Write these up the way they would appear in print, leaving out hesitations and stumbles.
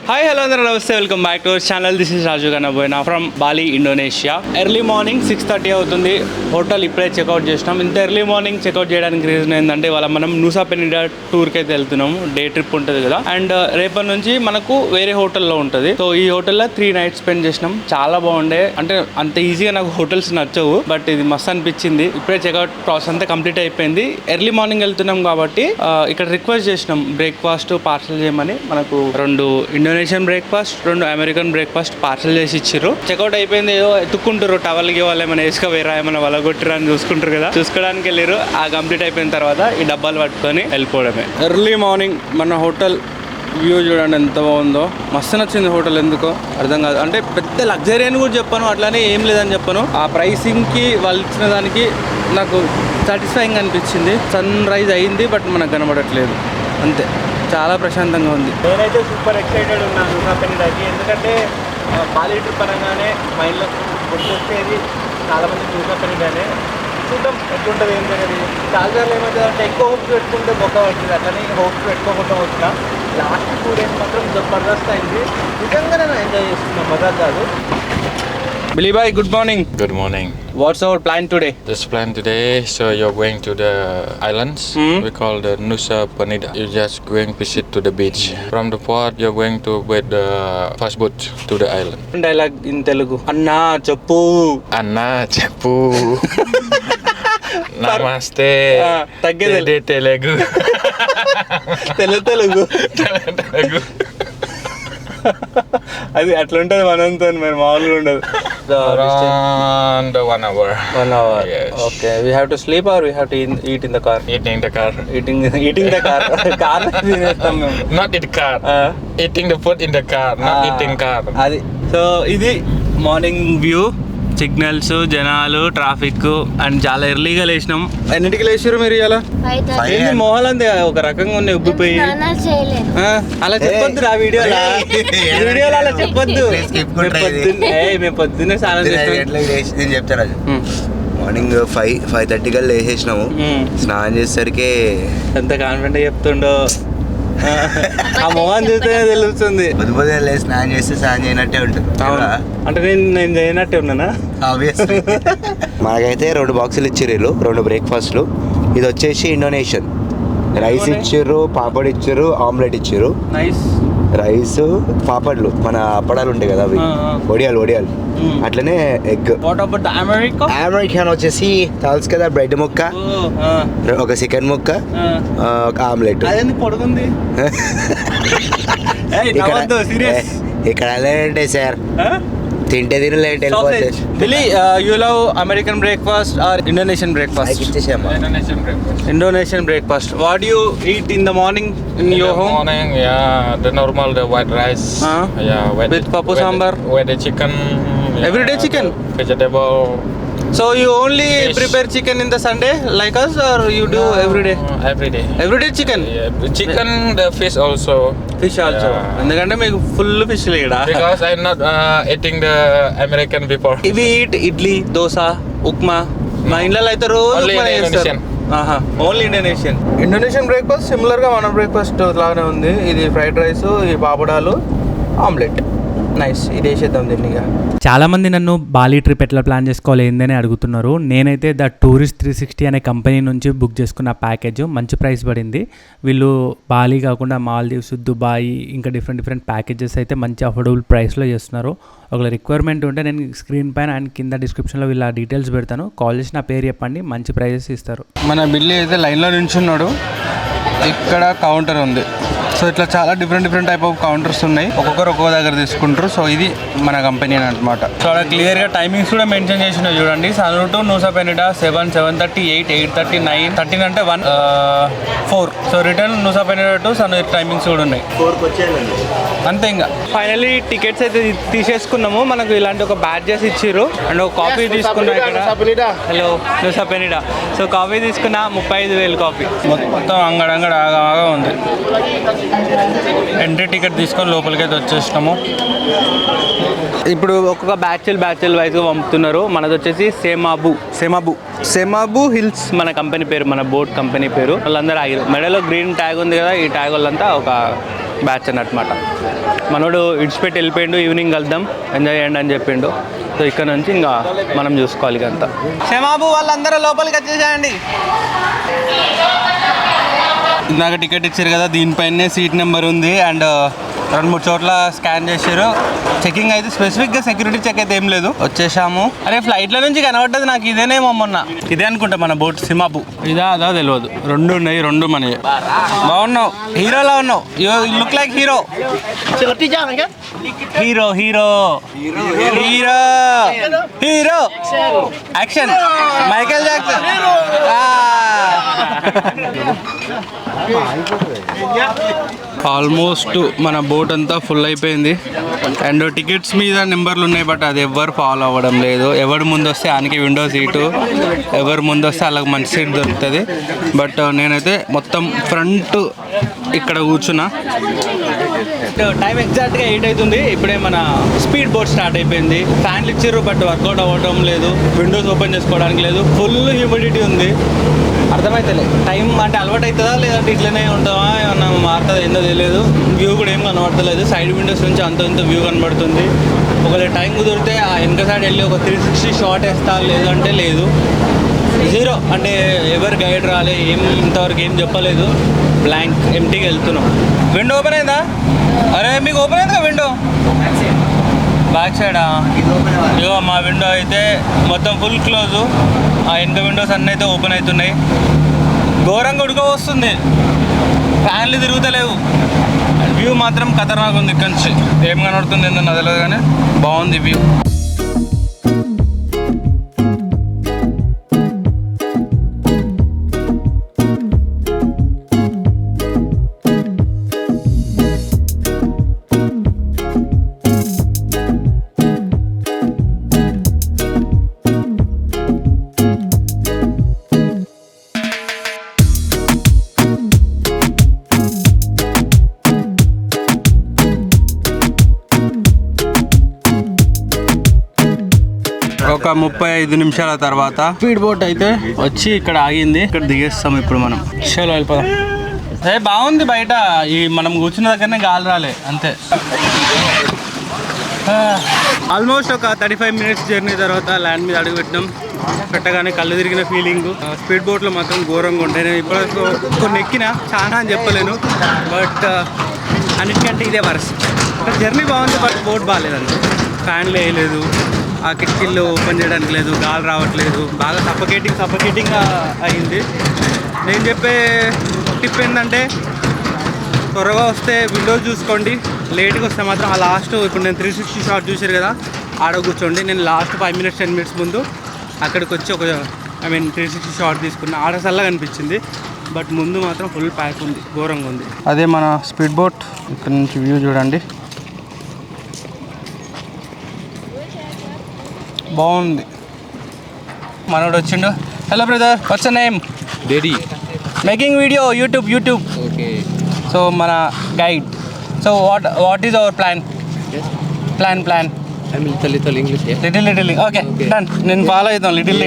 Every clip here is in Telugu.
హాయ్ హలో అందరూ నమస్తే, welcome back to our channel. This is Raju Ganaboina from Bali, Indonesia. Early morning 6:30 అవుతుంది. హోటల్ ఇప్పుడే చెక్అవుట్ చేసినాం. ఇంత ఎర్లీ మార్నింగ్ చెక్అవుట్ చేయడానికి రీజన్ ఏంటంటే ఇవాళ మనం నూసా పెనిడా టూర్కి అయితే వెళ్తున్నాము. డే ట్రిప్ ఉంటుంది కదా, అండ్ రేపటి నుంచి మనకు వేరే హోటల్లో ఉంటుంది. సో ఈ హోటల్లో 3 nights స్పెండ్ చేసినాం. చాలా బాగుండే. అంటే అంత ఈజీగా నాకు హోటల్స్ నచ్చవు, బట్ ఇది మస్తు అనిపించింది. ఇప్పుడే చెక్అవుట్ ప్రాసెస్ అంతా కంప్లీట్ అయిపోయింది. ఎర్లీ మార్నింగ్ వెళ్తున్నాం కాబట్టి ఇక్కడ రిక్వెస్ట్ చేసినాం బ్రేక్ఫాస్ట్ పార్సల్ చేయమని. మనకు 2 Indonesian breakfast, 2 American breakfast parcel చేసి ఇచ్చిర్రు. చెక్అవుట్ అయిపోయింది. ఏదో ఎత్తుక్కుంటారు టవల్కి, వాళ్ళు ఏమైనా వేసుకవేరా, ఏమైనా వలగొట్టిరా అని చూసుకుంటారు కదా, చూసుకోవడానికి వెళ్ళారు. ఆ కంప్లీట్ అయిపోయిన తర్వాత ఈ డబ్బాలు పట్టుకొని వెళ్ళిపోవడమే. ఎర్లీ మార్నింగ్ మన హోటల్ వ్యూ చూడండి ఎంత బాగుందో. మస్తు నచ్చింది హోటల్. ఎందుకో అర్థం కాదు. అంటే పెద్ద లగ్జరీ అని కూడా చెప్పాను, అట్లానే ఏం లేదని చెప్పాను. ఆ ప్రైసింగ్కి వాళ్ళు ఇచ్చిన దానికి నాకు సాటిస్ఫైయింగ్ అనిపించింది. సన్ రైజ్ అయింది, బట్ మనకు కనబడట్లేదు అంతే. చాలా ప్రశాంతంగా ఉంది. నేనైతే సూపర్ ఎక్సైటెడ్ ఉన్నాను నూసా పెనిడాకి. ఎందుకంటే బాలి ట్రిప్ అనగానే మైండ్లో గుర్తొచ్చేది చాలామంది నూసా పెనిడానే. చూద్దాం ఎట్లుంటుంది ఏం జరిగింది. చాలాసార్లు ఏమవుతుంది అంటే ఎక్కువ హోప్స్ పెట్టుకుంటే బొక్క పడుతుంది. అట్లనే హోప్స్ పెట్టుకోకుండా వచ్చిన లాస్ట్ 2 days మాత్రం జబర్దస్త్ అయింది. నిజంగా నేను ఎంజాయ్ చేస్తున్నాను, మజా కాదు. Billy bhai, good morning. Good morning. What's our plan today? This plan today, so you're going to the islands. We call the Nusa Penida. You're just going visit to the beach. From the port, you're going to with the first boat to the island. Dialogue in Telugu. Anna cheppu. Anna cheppu. Namaste. Taggede Telugu. Telugu. అది అట్లా ఉంటుంది మనంతో, మరి మామూలుగా ఉండదు. Around 1 hour. 1 hour. Yes. Okay. We have to sleep or we have to eat in the car? Eating the car. Eating the car. Car తినేస్తాం మేము. Not in the car. Eating the food in the car, not eating car. అది. సో ఇది మార్నింగ్ వ్యూ. సిగ్నల్స్, జనాలు, ట్రాఫిక్, అండ్ చాలా ఎర్లీగా లేచినాం. ఎన్నింటికి లేచారు మీరు ఇలా? మొహాలంతే ఒక రకంగా ఉన్నాయి, ఉబ్బిపోయి. అలా చెప్పొద్దు ఆ వీడియోలో అలా చెప్పొద్దు. మేము పొద్దున్నే స్నానం నేను చెప్తాను. మార్నింగ్ 5:30 కల్లా లేచేసినాము. స్నానం చేసేసరికి ఎంత కాన్ఫిడెంట్ చెప్తుండో ఆ మొహం చూస్తేనే తెలుస్తుంది. పొద్దునే లేచి స్నానం చేస్తే స్నానం చేయనట్టే ఉంటుంది. అంటే నేను చేయనట్టే ఉన్నానా? ఆబ్వియస్లీ. మనకైతే 2 బాక్సులు ఇచ్చిర్రు, 2 బ్రేక్ఫాస్ట్లు. ఇది వచ్చేసి ఇండోనేషియన్. రైస్ ఇచ్చిర్రు, పాపడ్ ఇచ్చిర్రు, ఆమ్లెట్ ఇచ్చిర్రు. నైస్. రైస్, పాపడ్లు, మన అప్పడాలు ఉంటాయి కదా అవి, ఒడియాలు అట్లనే ఎగ్. అమెరికన్ వచ్చేసి తెలుసు కదా, బ్రెడ్ ముక్క, ఒక చికెన్ ముక్క, ఒక ఆమ్లెట్. ఇక్కడ అలాంటి సార్ తింటే తినలేంటి వెళ్ళిపోతే. Billy, you love American breakfast or Indonesian breakfast? Indonesian breakfast. What do you eat in the morning in your home? Morning, yeah, the normal, the white rice. Yeah, with papu sambar. With the chicken. Everyday chicken. Vegetable. So you only prepare chicken in the Sunday like us, or you do every day? Everyday chicken. Yeah, chicken, the fish also. Fish also. ఎందుకంటే మీకు ఫుల్ ఫిష్ లేడా? Because I'm not eating the American before. ఇవి eat ఇడ్లీ, దోశ, ఉప్మా. మా ఇంట్లో అయితే రోజు ఉప్మా చేస్తారు. ఓన్లీ ఇండోనేషియన్ బ్రేక్ఫాస్ట్ సిమిలర్ గా మన బ్రేక్ఫాస్ట్ లాగానే ఉంది. ఇది ఫ్రైడ్ రైస్, ఈ పాపడాలు, ఆమ్లెట్. నైస్. ఇది వేసేద్దాం దీన్ని. చాలామంది నన్ను బాలి ట్రిప్ ఎట్లా ప్లాన్ చేసుకోవాలి ఏందని అడుగుతున్నారు. నేనైతే ద టూరిస్ట్ 360 అనే కంపెనీ నుంచి బుక్ చేసుకున్న ప్యాకేజ్ మంచి ప్రైస్ పడింది. వీళ్ళు బాలి కాకుండా మాల్దీవ్స్, దుబాయ్, ఇంకా డిఫరెంట్ ప్యాకేజెస్ అయితే మంచి అఫోర్డబుల్ ప్రైస్లో చేస్తున్నారు. ఒకవేళ రిక్వైర్మెంట్ ఉంటే నేను స్క్రీన్ పైన అండ్ కింద డిస్క్రిప్షన్లో వీళ్ళ డీటెయిల్స్ పెడతాను. కాల్ చేసి నా పేరు చెప్పండి, మంచి ప్రైజెస్ ఇస్తారు. మన బిల్లి అయితే లైన్లో నించున్నాడు. ఇక్కడ కౌంటర్ ఉంది. సో ఇట్లా చాలా డిఫరెంట్ టైప్ ఆఫ్ కౌంటర్స్ ఉన్నాయి. ఒక్కొక్కరు ఒక్కొక్క దగ్గర తీసుకుంటారు. సో ఇది మన కంపెనీ అనమాట. సో అక్కడ క్లియర్గా టైమింగ్స్ కూడా మెన్షన్ చేసినాయి చూడండి. సన్ టు నూసా పెనిడా 7, 7:30, 8, 8:30, 9, 13 అంటే 1, 4. So return Nusa Penida to Sanur timings కూడా ఉన్నాయి. 4కి వచ్చేయాలండి అంతే. ఇంకా ఫైనల్లీ టికెట్స్ అయితే తీసేసుకున్నాము. మనకు ఇలాంటి ఒక బ్యాడ్జెస్ ఇచ్చిర్రు అండ్ ఒక కాఫీ తీసుకున్నా ఇక్కడ. Hello Nusa Penida. So coffee తీసుకున్నా 35,000 కాఫీ. మొత్తం అంగడంగడ ఆగా ఉంది. ఎంట్రీ టికెట్ తీసుకొని లోపలికి అయితే వచ్చేసినాము. ఇప్పుడు ఒక్కొక్క బ్యాచ్లు వైజ్గా పంపుతున్నారు. మనది వచ్చేసి సెమాబు హిల్స్ మన కంపెనీ పేరు, మన బోట్ కంపెనీ పేరు. వాళ్ళందరూ ఆగిరు. మెడలో గ్రీన్ ట్యాగ్ ఉంది కదా, ఈ ట్యాగ్ వాళ్ళంతా ఒక బ్యాచ్ అన్నమాట. మనోడు ఇడిచిపెట్టి వెళ్ళిపోయిండు, ఈవినింగ్ కలుద్దాం ఎంజాయ్ చేయండి అని చెప్పిండు. సో ఇక్కడ నుంచి ఇంకా మనం చూసుకోవాలి ఇకంతా. క్షమాబు వాళ్ళందరూ లోపలికి వచ్చేసేయండి. ఇందాక టికెట్ ఇచ్చారు కదా, దీనిపైనే సీట్ నెంబర్ ఉంది అండ్ 2-3 చోట్ల స్కాన్ చేశారు. చెకింగ్ అయితే స్పెసిఫిక్గా సెక్యూరిటీ చెక్ అయితే ఏం లేదు. వచ్చేసాము. అరే ఫ్లైట్లో నుంచి కనబడ్డది నాకు ఇదేనేమో మొన్న. ఇదే అనుకుంటా మన బోట్ సిమాపు. ఇదా అదా తెలియదు. 2 ఉన్నాయి, 2 మనవి. బాగున్నావు, హీరోలా ఉన్నావు. You look like hero. Hero hero hero hero action Michael Jackson. Almost మన బోట్ అంతా ఫుల్ అయిపోయింది అండ్ టికెట్స్ మీద నెంబర్లు ఉన్నాయి, బట్ అది ఎవరు ఫాలో అవ్వడం లేదు. ఎవరు ముందు వస్తే ఆయనకి విండో సీటు, ఎవరు ముందు వస్తే అలాగ మంచి సీట్ దొరుకుతుంది. బట్ నేనైతే మొత్తం ఫ్రంట్ ఇక్కడ కూర్చున్నా. టైం ఎగ్జాక్ట్గా 8 అవుతుంది. ఇప్పుడే మన స్పీడ్ బోట్ స్టార్ట్ అయిపోయింది. ఫ్యాన్లు ఇచ్చారు బట్ వర్కౌట్ అవ్వడం లేదు, విండోస్ ఓపెన్ చేసుకోవడానికి లేదు, ఫుల్ హ్యూమిడిటీ ఉంది. అర్థమైతలే టైం అంటే అలవాటు అవుతుందా లేదంటే ఇట్లనే ఉంటుందా, ఏమన్నా మారుతుందా ఏందో తెలియదు. వ్యూ కూడా ఏం కనబడతలేదు. సైడ్ విండోస్ నుంచి అంత ఇంత వ్యూ కనబడుతుంది. ఒకవేళ టైం కుదిరితే ఆ వెనక సైడ్ వెళ్ళి ఒక 360 షాట్ వేస్తా, లేదంటే లేదు. 0 అంటే ఎవరు గైడ్ రాలే, ఏం ఇంతవరకు ఏం చెప్పలేదు. బ్లాంక్ ఎంటీగా వెళ్తున్నాం. విండో ఓపెన్ అయిందా? అరే మీకు ఓపెన్ అయిందా విండో? బ్యాక్ సైడా? ఇగో మా విండో అయితే మొత్తం ఫుల్ క్లోజు. ఆ వెనక విండోస్ అన్నీ అయితే ఓపెన్ అవుతున్నాయి. ఘోరంగా ఉడక వస్తుంది, ఫ్యాన్లు తిరుగుతలేవు. వ్యూ మాత్రం ఖతర్నాక్ ఉంది. ఇక్కడ నుంచి ఏం కనబడుతుంది ఏందో నాకు తెలియదు కానీ బాగుంది వ్యూ. ఒక 35 నిమిషాల తర్వాత స్పీడ్ బోట్ అయితే వచ్చి ఇక్కడ ఆగింది. ఇక్కడ దిగేస్తాం ఇప్పుడు మనం. చలో వెళ్ళిపోదాం. బాగుంది బయట. ఈ మనం కూర్చున్న దగ్గరనే గాలి రాలే అంతే. ఆల్మోస్ట్ ఒక 35 మినిట్స్ జర్నీ తర్వాత ల్యాండ్ మీద అడుగు పెట్టగానే కళ్ళు తిరిగిన ఫీలింగ్. స్పీడ్ బోట్లో మాత్రం ఘోరంగా ఉంటాయి. నేను ఇప్పుడు కొన్ని ఎక్కినా, చాలా అని చెప్పలేను, బట్ అన్నిటికంటే ఇదే వరస్ట్. జర్నీ బాగుంది బట్ బోట్ బాగాలేదండి. ఫ్యాన్లు వేయలేదు, ఆ కిటికీలు ఓపెన్ చేయడానికి లేదు, గాలి రావట్లేదు, బాగా సఫకేటింగ్గా అయింది. నేను చెప్పే టిప్ ఏంటంటే త్వరగా వస్తే విండోస్ చూసుకోండి, లేట్గా వస్తే మాత్రం ఆ లాస్ట్ ఇప్పుడు నేను 360 షాట్ చూసారు కదా, ఆడ కూర్చోండి. నేను లాస్ట్ 5 మినిట్స్ 10 మినిట్స్ ముందు అక్కడికి వచ్చి 360 షాట్ తీసుకున్నా. ఆడ చల్లగా అనిపించింది, బట్ ముందు మాత్రం ఫుల్ ప్యాక్ ఉంది, ఘోరంగా ఉంది. అదే మన స్పీడ్ బోట్. ఇక్కడ నుంచి వ్యూ చూడండి, బాగుంది. మనోడు వచ్చిండు. Hello brother, what's your name? Daddy. Making video YouTube. Okay. So మన guide. So what is our plan? Plan I'm little English. Yeah. Little okay done. నేను ఫాలో అవుతాం లిటిల్.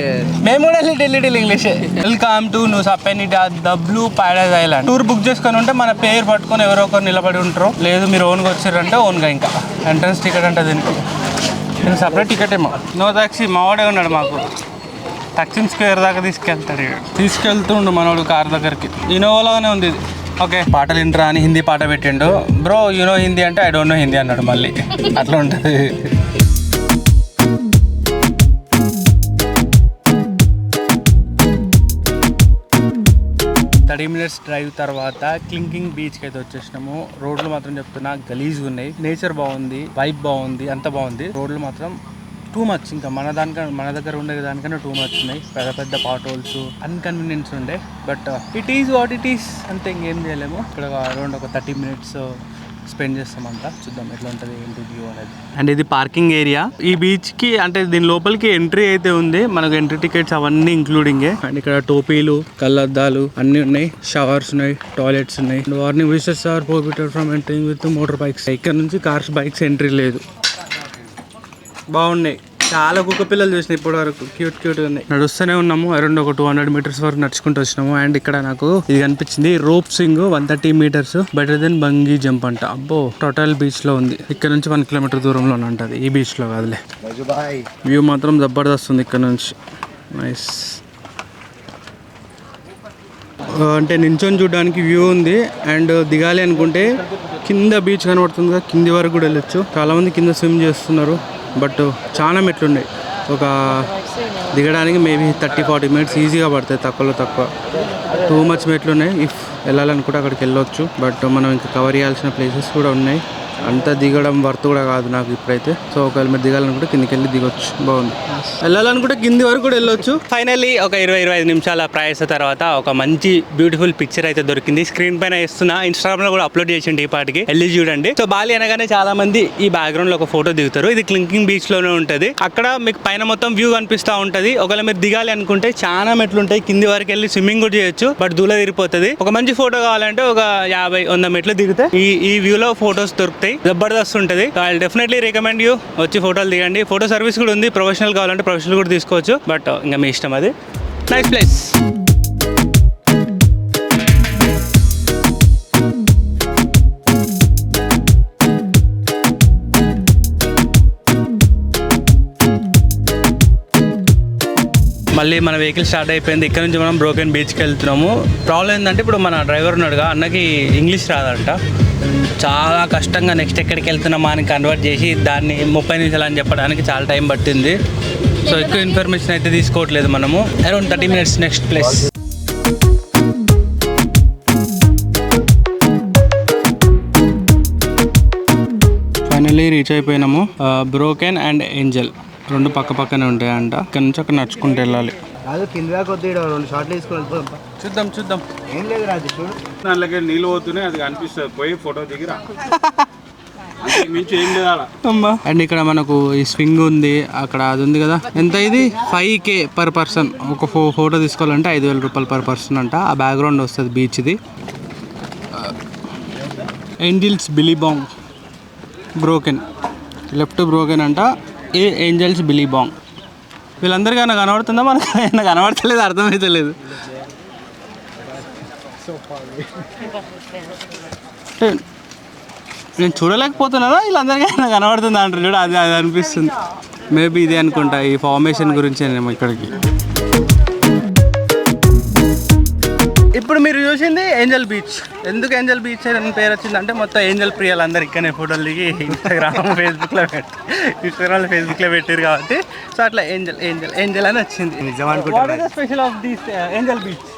మేము కూడా little English. Welcome to Nusa Penida, the blue paradise island. Tour book చేసుకొని ఉంటే మన పేరు పట్టుకొని ఎవరో ఒకరు నిలబడి ఉంటారు. లేదు మీరు ఓన్గా వచ్చారంటే ఓన్గా. ఇంకా ఎంట్రన్స్ టికెట్ అంటే దీనికి నేను సపరేట్ టికెట్ ఏమో. No taxi. మావాడే ఉన్నాడు మాకు. టక్సిన్ స్క్వేర్ దాకా తీసుకెళ్తుండు మనోడు కార్ దగ్గరికి. ఇన్నోవాలాగానే ఉంది ఇది. ఓకే, పాటలు వింటరా అని హిందీ పాట పెట్టిండు. బ్రో యు నో హిందీ అంటే ఐ డోంట్ నో హిందీ అన్నాడు మళ్ళీ. అట్లా ఉంటుంది. 30 మినిట్స్ డ్రైవ్ తర్వాత క్లింకింగ్ బీచ్కి అయితే వచ్చేసినాము. రోడ్లు మాత్రం చెప్తున్నా గలీజ్గా ఉన్నాయి. నేచర్ బాగుంది, వైబ్ బాగుంది, అంత బాగుంది. రోడ్లు మాత్రం టూ మచ్, ఇంకా మన దగ్గర ఉండే దానికన్నా టూ మచ్ ఉన్నాయి. పెద్ద పాట్ హోల్స్, అన్కన్వీనియన్స్ ఉండే. But it is what it is, అంతే, ఇంకేం చేయలేము. ఇక్కడ అరౌండ్ ఒక 30 మినిట్స్ స్పెండ్ చేస్తామంతా. చూద్దాం ఎట్లా ఉంటుంది ఏంటి వ్యూ అనేది. అండ్ ఇది పార్కింగ్ ఏరియా. ఈ బీచ్కి అంటే దీని లోపలికి ఎంట్రీ అయితే ఉంది. మనకు ఎంట్రీ టికెట్స్ అవన్నీ ఇంక్లూడింగే. అండ్ ఇక్కడ టోపీలు, కళ్ళద్దాలు అన్నీ ఉన్నాయి. షవర్స్ ఉన్నాయి, టాయిలెట్స్ ఉన్నాయి. Warning visitors are prohibited from entering with motor bikes. ఇక్కడ నుంచి కార్స్, బైక్స్ ఎంట్రీ లేదు. బాగున్నాయి. చాలా కుక్క పిల్లలు చూసినాయి ఇప్పటి వరకు, క్యూట్ ఉన్నాయి. నడుస్తూనే ఉన్నాము అరౌండ్ ఒక 200 మీటర్స్ వరకు నడుచుకుంటూ వచ్చినాము. అండ్ ఇక్కడ నాకు ఇది కనిపించింది, rope swing 130 meters better than bungee jump అంట. అబ్బో, టోటల్ బీచ్ లో ఉంది. ఇక్కడ నుంచి 1 కిలోమీటర్ దూరంలో ఉంటది, ఈ బీచ్ లో కాదులే. వ్యూ మాత్రం జబర్దస్త్ ఉంది ఇక్కడ నుంచి, నైస్. అంటే నించొని చూడడానికి వ్యూ ఉంది. అండ్ దిగాలి అనుకుంటే కింద బీచ్ కనబడుతుంది కదా, కింది వరకు కూడా వెళ్ళొచ్చు. చాలా మంది కింద స్విమ్ చేస్తున్నారు, బట్ చాలా మెట్లున్నాయి. ఒక దిగడానికి మేబీ 30-40 మినిట్స్ ఈజీగా పడతాయి, తక్కువలో తక్కువ. టూ మచ్ మెట్లు ఉన్నాయి. ఇఫ్ వెళ్ళాలనుకుంటే అక్కడికి వెళ్ళొచ్చు, బట్ మనం ఇంకా కవర్ చేయాల్సిన ప్లేసెస్ కూడా ఉన్నాయి. అంత దిగడం వర్త్ కూడా కాదు నాకు ఇప్పుడైతే. సో ఒకవేళ మీరు దిగాలనుకుంటే కిందికి వెళ్ళి దిగొచ్చు, బాగుంది. వెళ్ళాలనుకుంటే కింది వరకు కూడా వెళ్ళొచ్చు. ఫైనల్లీ ఒక 20-25 నిమిషాల ప్రయాస తర్వాత ఒక మంచి బ్యూటిఫుల్ పిక్చర్ అయితే దొరికింది. స్క్రీన్ పైన వేస్తున్నా, ఇన్స్టాగ్రామ్ లో కూడా అప్లోడ్ చేసిండి ఈ పాటికి, వెళ్ళి చూడండి. సో బాలి అనగానే చాలా మంది ఈ బ్యాక్గ్రౌండ్ లో ఒక ఫోటో దిగుతారు. ఇది క్లింకింగ్ బీచ్ లోనే ఉంటది. అక్కడ మీకు పైన మొత్తం వ్యూ కనిపిస్తూ ఉంటది. ఒకవేళ మీరు దిగాలి అనుకుంటే చాలా మెట్లు ఉంటాయి, కింది వరకు వెళ్ళి స్విమ్మింగ్ కూడా చేయొచ్చు, బట్ దూల తిరిగిపోతుంది. ఒక మంచి ఫోటో కావాలంటే ఒక 50-100 మెట్లు దిగితే ఈ వ్యూ లో ఫొటోస్ దొరుకుతాయి, జబర్దస్త్ ఉంటుంది. ఐ డెఫినెట్లీ రికమెండ్ యూ, వచ్చి ఫోటోలు దిగండి. ఫోటో సర్వీస్ కూడా ఉంది, ప్రొఫెషనల్ కావాలంటే ప్రొఫెషనల్ కూడా తీసుకోవచ్చు, బట్ ఇంకా మీ ఇష్టం అది. Nice place. మళ్ళీ మన వెహికల్ స్టార్ట్ అయిపోయింది. ఇక్కడ నుంచి మనం బ్రోకెన్ బీచ్కి వెళ్తున్నాము. ప్రాబ్లం ఏంటంటే ఇప్పుడు మన డ్రైవర్ ఉన్నాడుగా, అన్నకి ఇంగ్లీష్ రాదంట. చాలా కష్టంగా నెక్స్ట్ ఎక్కడికి వెళ్తున్నామా అని కన్వర్ట్ చేసి దాన్ని 30 నిమిషాలు అని చెప్పడానికి చాలా టైం పట్టింది. సో ఎక్కువ ఇన్ఫర్మేషన్ అయితే తీసుకోవట్లేదు మనము. Around 30 minutes next place. Finally reach అయిపోయినాము. బ్రోకెన్ అండ్ ఏంజల్ రెండు పక్క పక్కనే ఉంటాయంట. ఇక్కడ నుంచి అక్కడ నడుచుకుంటూ వెళ్ళాలి. కాదు కింద కొద్ది 2 షార్ట్లు తీసుకొని చూద్దాం. ఏం లేదు రాజు, చూడు దాంట్లోకి నీళ్ళు పోతున్నాయి, అది కనిపిస్తుంది. పోయి ఫోటో దిగిరా, మించి ఏం లేదా. అండ్ ఇక్కడ మనకు ఈ స్వింగ్ ఉంది, అక్కడ అది ఉంది కదా. ఎంత ఇది? 5K per person. ఒక ఫోటో తీసుకోవాలంటే 5,000 రూపాయలు పర్ పర్సన్ అంట. ఆ బ్యాక్గ్రౌండ్ వస్తుంది బీచ్ది. ఏంజల్స్ బిలీబాంగ్ బ్రోకెన్, లెఫ్ట్ బ్రోకెన్ అంట. ఏ ఏంజల్స్ బిలీబాంగ్. వీళ్ళందరికీ నాకు కనబడుతుందా? మనకు కనబడతలేదు, అర్థమవుతలేదు. నేను చూడలేకపోతున్నానా, వీళ్ళందరికీ నాకు కనబడుతుందా అంటారు చూడ, అది అనిపిస్తుంది. మేబీ ఇదే అనుకుంటా, ఈ ఫార్మేషన్ గురించి నేను ఇక్కడికి. ఇప్పుడు మీరు చూసింది ఏంజల్ బీచ్. ఎందుకు ఏంజల్ బీచ్ అని పేరు వచ్చిందంటే మొత్తం ఏంజల్ ప్రియాలు అందరు ఇక్కడనే ఫోటోలు దిగి ఇన్స్టాగ్రామ్లో ఫేస్బుక్లో పెట్టారు కాబట్టి సో అట్లా ఏంజల్ అని వచ్చింది. Special of this Angel beach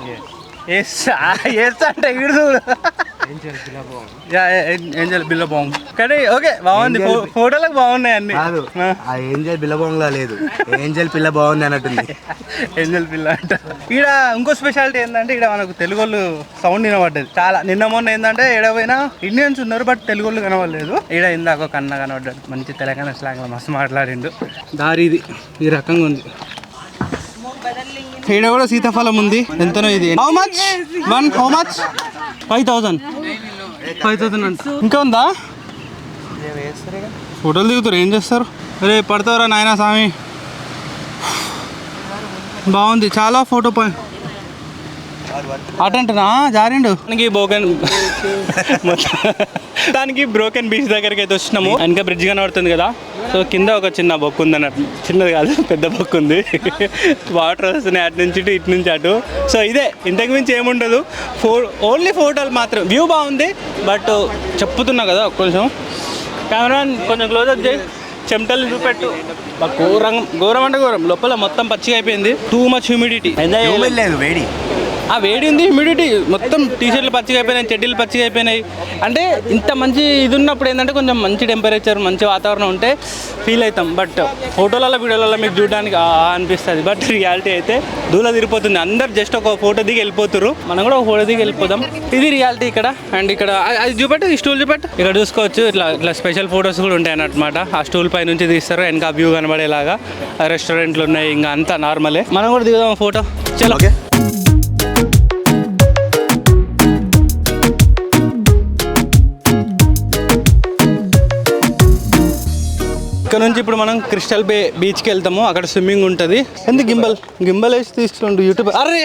అంటే ఇడుదు ఏంజల్ బిల్లబాంగ్. కానీ ఓకే, బాగుంది, ఫోటోలకు బాగున్నాయి అన్ని. ఆ ఏంజల్ బిల్లబాంగ్ లా లేదు, ఏంజల్ పిల్ల బాగుంది అన్నట్టుంది. ఏంజల్ పిల్ల అంట. ఇక్కడ ఇంకో స్పెషాలిటీ ఏంటంటే ఇక్కడ మనకు తెలుగు వాళ్ళు సౌండ్ వినబడ్డది చాలా. నిన్న మొన్న ఏంటంటే ఏడవైనా ఇండియన్స్ ఉన్నారు, బట్ తెలుగు వాళ్ళు కనబడలేదు. ఈడ ఇందాక ఒక అన్న కనబడ్డాడు, మంచి తెలంగాణ స్లాంగ్ మస్తు మాట్లాడిండు. దారి ఇది ఈ రకంగా ఉంది. ఈడ కూడా సీతాఫలం ఉంది. ఎంతనో ఇది. How much? 5,000 అంట. ఇంకా ఉందా? ఫోటోలు దిగుతారు, ఏం చేస్తారు? అరే పడతావురా నాయనా స్వామి. బాగుంది చాలా. ఫోటో పాయింట్ అటంటున్నా జారిండు. దానికి బ్రోకెన్ బీచ్ దగ్గరికి అయితే వచ్చినాము. వెనక బ్రిడ్జ్ కనబడుతుంది కదా, సో కింద ఒక చిన్న బొక్కు ఉంది అన్నట్టు. చిన్నది కాదు, పెద్ద బొక్కు ఉంది. వాటర్ వస్తున్నాయి అటు నుంచి ఇటు నుంచి అటు. సో ఇదే, ఇంతకు మించి ఏముండదు. ఓన్లీ ఫోటోలు మాత్రం. వ్యూ బాగుంది, బట్ చెప్పుతున్నా కదా కొంచెం కెమెరాన్ కొంచెం క్లోజ్అప్ చేయి, చెమటలు చూపెట్టు. ఘోరం అంటే ఘోరం. లోపల మొత్తం పచ్చిగా అయిపోయింది. Too much humidity. లేదు వేడి, ఆ వేడి ఉంది, హ్యూమిడిటీ మొత్తం. టీషర్ట్లు పచ్చిగా అయిపోయినాయి, చెడ్డీలు పచ్చిగా అయిపోయినాయి. అంటే ఇంత మంచి ఇది ఉన్నప్పుడు ఏంటంటే కొంచెం మంచి టెంపరేచర్, మంచి వాతావరణం ఉంటే ఫీల్ అవుతాం. బట్ ఫోటోలలో వీడియోలలో మీకు చూడడానికి అనిపిస్తుంది, బట్ రియాలిటీ అయితే దూల తిరిగిపోతుంది. అందరు జస్ట్ ఒక ఫోటో దిగి వెళ్ళిపోతారు, మనం కూడా ఒక ఫోటో దిగి వెళ్ళిపోతాం. ఇది రియాలిటీ ఇక్కడ. అండ్ ఇక్కడ అది చూపెట్టు, ఈ స్టూల్ చూపెట్టు. ఇక్కడ చూసుకోవచ్చు, ఇట్లా స్పెషల్ ఫొటోస్ కూడా ఉంటాయి అన్నమాట. ఆ స్టూల్ పై నుంచి తీస్తారు, వెనక వ్యూ కనబడేలాగా. రెస్టారెంట్లు ఉన్నాయి, ఇంకా అంతా నార్మలే. మనం కూడా దిగుదాం ఫోటో. చలో. ఇక్కడ నుంచి ఇప్పుడు మనం క్రిస్టల్ బే బీచ్కి వెళ్తాము. అక్కడ స్విమ్మింగ్ ఉంటుంది. ఎందుకు గింబల్ వేసి తీసుకుంటూ యూట్యూబ్. అరే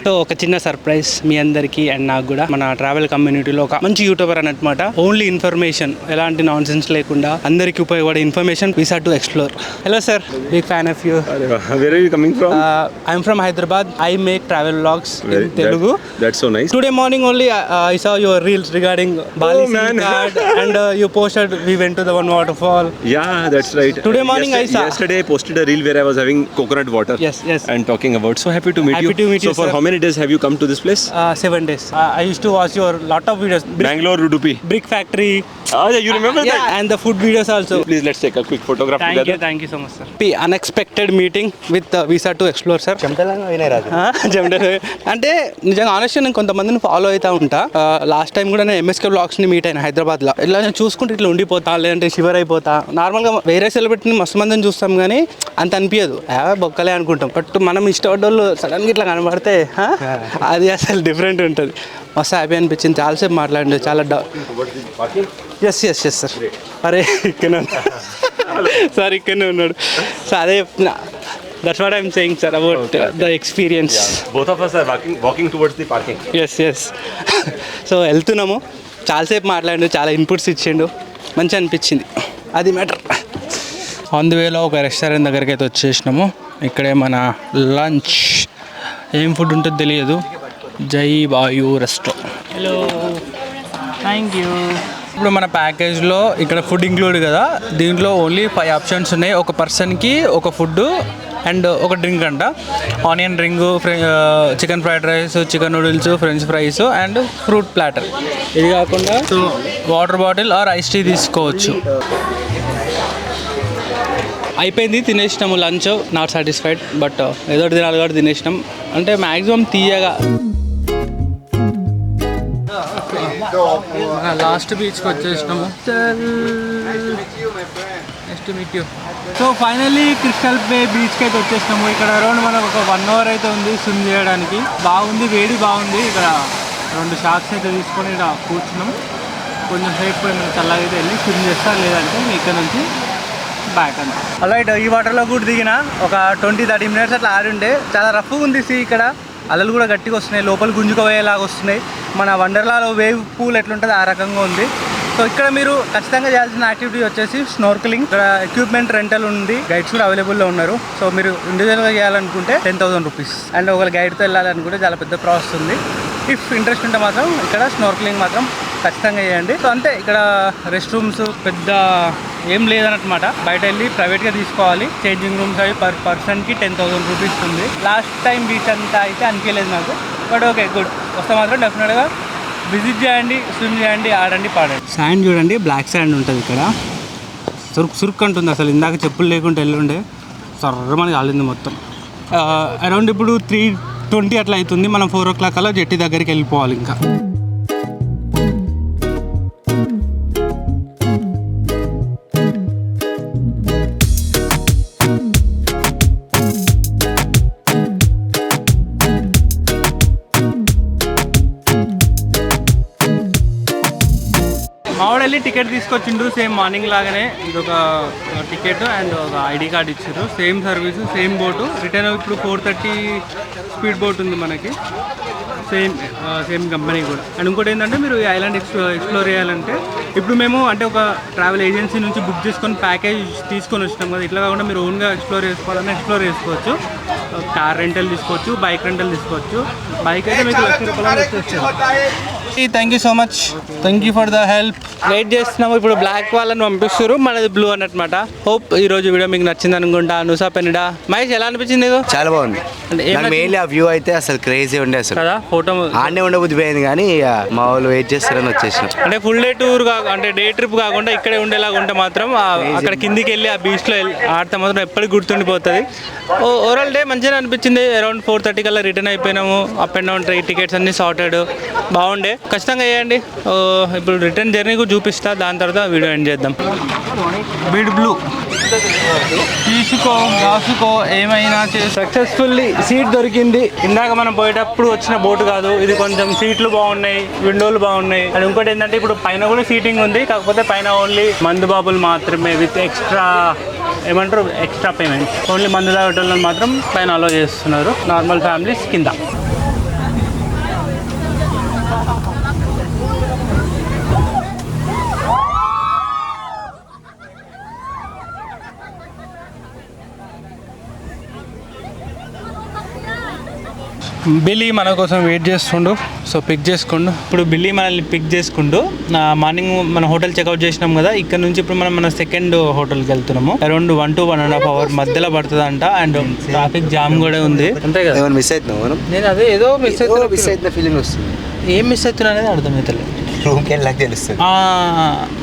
సో ఒక చిన్న సర్ప్రైజ్ మీ అందరికీ అండ్ నాకు కూడా. మన ట్రావెల్ కమ్యూనిటీలో ఒక మంచి యూట్యూబర్ అన్నమాట. ఓన్లీ ఇన్ఫర్మేషన్, ఎలాంటి నాన్ సెన్స్ లేకుండా అందరికీ ఉపయోగపడే information. Visa to explore. Hello sir, big fan of you. Where are you coming from? I'm from Hyderabad. I make travel vlogs in Telugu. That's so nice. Today morning only I saw your reels regarding Bali man. card and you posted we went to the one waterfall. Yeah, that's right. Today morning I saw. Yesterday I posted a reel where I was having coconut water. Yes. And talking about. So happy to meet Happy you. to meet so you, for sir. how many days have you come to this place? 7 days. I used to watch your lot of videos. Bangalore, Udupi. Brick Factory. Ah, yeah, you remember that? Yeah, and the food videos also. Please let's take a quick photograph together. Thank you so much, sir. Unexpected meeting with Visa to Explore, sir. చెమటలంగా అయినాయి రాజు. అంటే నిజంగా ఆనెస్ట్ నేను కొంతమందిని ఫాలో అవుతా ఉంటా. లాస్ట్ టైం కూడా నేను ఎంఎస్కే బ్లాగ్స్ని మీట్ అయినా హైదరాబాద్లో. ఇట్లా నేను చూసుకుంటే ఇట్లా ఉండిపోతా, లేదంటే షివర్ అయిపోతా. నార్మల్గా వేరే సెలబ్రిటీని మస్తు మందిని చూస్తాం కానీ అంత అనిపించదు, బొక్కలే అనుకుంటాం. బట్ మనం ఇష్టపడ్డోళ్ళు సడన్గా ఇట్లా కనబడితే అది అసలు డిఫరెంట్ ఉంటుంది. మస్తు హ్యాపీ అనిపించింది. చాలాసేపు మాట్లాడింది. చాలా ఎస్ సార్. అరే ఇక్కడనే సార్, ఇక్కడనే ఉన్నాడు. సో అదే చెప్తున్నా. That's what I'm saying, sir, about the experience. Both of us are walking towards the parking. Yes. So వెళ్తున్నాము. చాలాసేపు మాట్లాడిండు, చాలా ఇన్పుట్స్ ఇచ్చిండు, మంచి అనిపించింది. అది మ్యాటర్. ఆన్ ది వేలో ఒక రెస్టారెంట్ దగ్గరికి అయితే వచ్చేసినాము. ఇక్కడే మన లంచ్. ఏం ఫుడ్ ఉంటుందో తెలియదు. జై వాయు రెస్టారెంట్. Hello, thank you. ఇప్పుడు మన ప్యాకేజ్లో ఇక్కడ ఫుడ్ ఇంక్లూడ్ కదా. దీంట్లో ఓన్లీ 5 ఆప్షన్స్ ఉన్నాయి. ఒక పర్సన్కి ఒక ఫుడ్ అండ్ ఒక డ్రింక్ అంట. Onion ring, chicken fried rice, chicken noodles, French fries and fruit platter. ఇది కాకుండా so water bottle or ice tea తీసుకోవచ్చు. అయిపోయింది, తినేసినాము లంచ్. నాట్ సాటిస్ఫైడ్, బట్ ఏదో తినాలి కాబట్టి తినేసినాం. అంటే మ్యాక్సిమం తీయగా. లాస్ట్ బీచ్కి వచ్చేసినాము. Next meet you. So finally crystal bay బీచ్కి అయితే వచ్చేసినాము. ఇక్కడ అరౌండ్ మనకు ఒక 1 అవర్ అయితే ఉంది స్విమ్ చేయడానికి. బాగుంది, వేడి బాగుంది. ఇక్కడ 2 షార్ట్స్ అయితే తీసుకొని ఇక్కడ కూర్చున్నాం. కొంచెం సేపు చల్లగా అయితే వెళ్ళి స్విమ్ చేస్తా, లేదంటే ఇక్కడ నుంచి బ్యాక్ అంతా. అలాగే ఈ వాటర్లో కూడా దిగిన ఒక 20-30 మినిట్స్ అట్లా ఆడుండే. చాలా రఫ్గా ఉంది. ఇక్కడ అలలు కూడా గట్టిగా వస్తున్నాయి, లోపల గుంజుకుపోయేలాగా వస్తున్నాయి. మన వండర్లాలో వేవ్ పూల్ ఎట్లుంటుంది ఆ రకంగా ఉంది. సో ఇక్కడ మీరు ఖచ్చితంగా చేయాల్సిన యాక్టివిటీ వచ్చేసి స్నోర్కలింగ్. ఇక్కడ ఎక్విప్మెంట్ రెంటల్ ఉంది, గైడ్స్ కూడా అవైలబుల్లో ఉన్నారు. సో మీరు ఇండివిజువల్గా చేయాలనుకుంటే 10,000 రూపీస్, అండ్ ఒకవేళ గైడ్తో వెళ్ళాలనుకుంటే చాలా పెద్ద ప్రాసెస్ ఉంది. ఇఫ్ ఇంట్రెస్ట్ ఉంటే మాత్రం ఇక్కడ స్నోర్కలింగ్ మాత్రం ఖచ్చితంగా చేయండి. సో అంతే, ఇక్కడ రెస్ట్ రూమ్స్ పెద్ద ఏం లేదన్నమాట. బయట వెళ్ళి ప్రైవేట్గా తీసుకోవాలి. చేంజింగ్ రూమ్స్ అవి పర్ పర్సన్కి 10,000 రూపీస్ ఉంది. లాస్ట్ టైం బీచ్ అంతా అయితే అనిపించలేదు నాకు, బట్ ఓకే గుడ్. వస్తే మాత్రం డెఫినెట్గా విజిట్ చేయండి, స్విమ్ చేయండి, ఆడండి, పాడండి. శాండ్ చూడండి, బ్లాక్ శాండ్ ఉంటుంది ఇక్కడ. సురుక్ అంటుంది అసలు. ఇందాక చెప్పులు లేకుండా వెళ్ళుండే సర్రమని కాలింది మొత్తం. అరౌండ్ ఇప్పుడు 3:20 అట్లా అవుతుంది. మనం 4 o'clock అలా జెట్టి దగ్గరికి వెళ్ళిపోవాలి. ఇంకా మావాడు వెళ్ళి టికెట్ తీసుకొచ్చిండు సేమ్ మార్నింగ్ లాగానే. ఇది ఒక టికెట్ అండ్ ఒక ఐడి కార్డ్ ఇచ్చారు. Same service, same boat. Return ఇప్పుడు 4:30 స్పీడ్ బోట్ ఉంది మనకి. సేమ్ కంపెనీ కూడా. అండ్ ఇంకోటి ఏంటంటే మీరు ఈ ఐలాండ్ ఎక్స్ప్లోర్ చేయాలంటే ఇప్పుడు మేము అంటే ఒక ట్రావెల్ ఏజెన్సీ నుంచి బుక్ చేసుకొని ప్యాకేజ్ తీసుకొని వచ్చినాం కదా. ఇట్లా కాకుండా మీరు ఓన్గా ఎక్స్ప్లోర్ చేసుకోవాలన్నా ఎక్స్ప్లోర్ చేసుకోవచ్చు. కార్ రెంటల్ తీసుకోవచ్చు, బైక్ రెంటల్ తీసుకోవచ్చు. బైక్ అయితే మీకు 1,00,000 రూపాయలు వచ్చేస్తుంది. Thank you so much, thank you for the help. Wait చేస్తున్నాము. ఇప్పుడు బ్లాక్ వాళ్ళని పంపిస్తారు, మనది బ్లూ అన్నమాట. హోప్ ఈ రోజు వీడియో మీకు నచ్చింది అనుకుంటా. నుసా పెనిడా మహేష్ ఎలా అనిపించింది నీకు? చాలా బాగుంది. మెయిన్లీ ఆ వ్యూ అయితే అసలు క్రేజీ ఉండే. అసలు కదా ఫోటో ఆడనే ఉండబుద్ధి పోయింది, కానీ మా వాళ్ళు వెయిట్ చేస్తారని వచ్చేసిన. అంటే ఫుల్ డే టూర్ అంటే డే ట్రిప్ కాకుండా ఇక్కడే ఉండేలాగా ఉంటే మాత్రం అక్కడ కిందికి వెళ్ళి ఆ బీచ్లో ఆడితే మాత్రం ఎప్పటికి గుర్తుండిపోతుంది. ఓవరాల్ డే మంచిగా అనిపించింది. అరౌండ్ 4:30 కల్లా రిటర్న్ అయిపోయినాము. అప్ అండ్ డౌన్ టికెట్స్ అన్ని సార్టెడ్, బాగుండే. ఖచ్చితంగా చేయండి. ఇప్పుడు రిటర్న్ జర్నీ కూడా చూపిస్తా, దాని తర్వాత వీడియో ఎండ్ చేద్దాం. బీడ్ బ్లూ తీసుకో రాసుకో ఏమైనా సక్సెస్ఫుల్లీ సీట్ దొరికింది. ఇందాక మనం పోయేటప్పుడు వచ్చిన బోటు కాదు ఇది, కొంచెం సీట్లు బాగున్నాయి, విండోలు బాగున్నాయి. అండ్ ఇంకోటి ఏంటంటే ఇప్పుడు పైన కూడా సీటింగ్ ఉంది, కాకపోతే పైన ఓన్లీ మందు బాబులు మాత్రమే విత్ ఎక్స్ట్రా ఏమంటారు ఎక్స్ట్రా పేమెంట్. ఓన్లీ మందు తాగేటోళ్ళని మాత్రం పైన అలో చేస్తున్నారు, నార్మల్ ఫ్యామిలీస్ కింద. బిల్లీ మన కోసం వెయిట్ చేస్తుండు, సో పిక్ చేసుకుండు. ఇప్పుడు బిల్లీ మనల్ని పిక్ చేసుకుంటూ మార్నింగ్ మన హోటల్ చెక్అవుట్ చేసినాం కదా, ఇక్కడ నుంచి ఇప్పుడు మనం మన సెకండ్ హోటల్కి వెళ్తున్నాము. అరౌండ్ 1 to 1.5 hours మధ్యలో పడుతుంది అంట. అండ్ ట్రాఫిక్ జామ్ కూడా ఉంది, అంతే కదా. ఏమైనా మిస్ అవుతున్నావు మనం? నేను అదే ఏదో మిస్ అవుతున్న ఫీలింగ్ వస్తుంది. ఏం మిస్ అవుతున్నా అనేది అర్థమవుతలేదు. రూమ్కి వెళ్ళాక తెలుస్తుంది.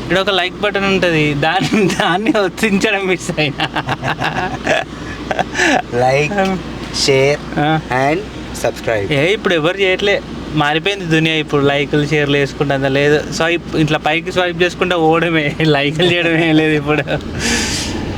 ఇక్కడ ఒక లైక్ బటన్ ఉంటుంది, దాన్ని వచ్చించడం మిస్ అయినా. Like, share and subscribe. ఇప్పుడు ఎవరు చేయట్లే, మారిపోయింది దునియా. ఇప్పుడు లైకులు షేర్లు వేసుకుంటా లేదు, స్వైప్ ఇట్లా పైకి స్వైప్ చేసుకుంటా ఓడమే, లైకులు చేయడమే లేదు ఇప్పుడు.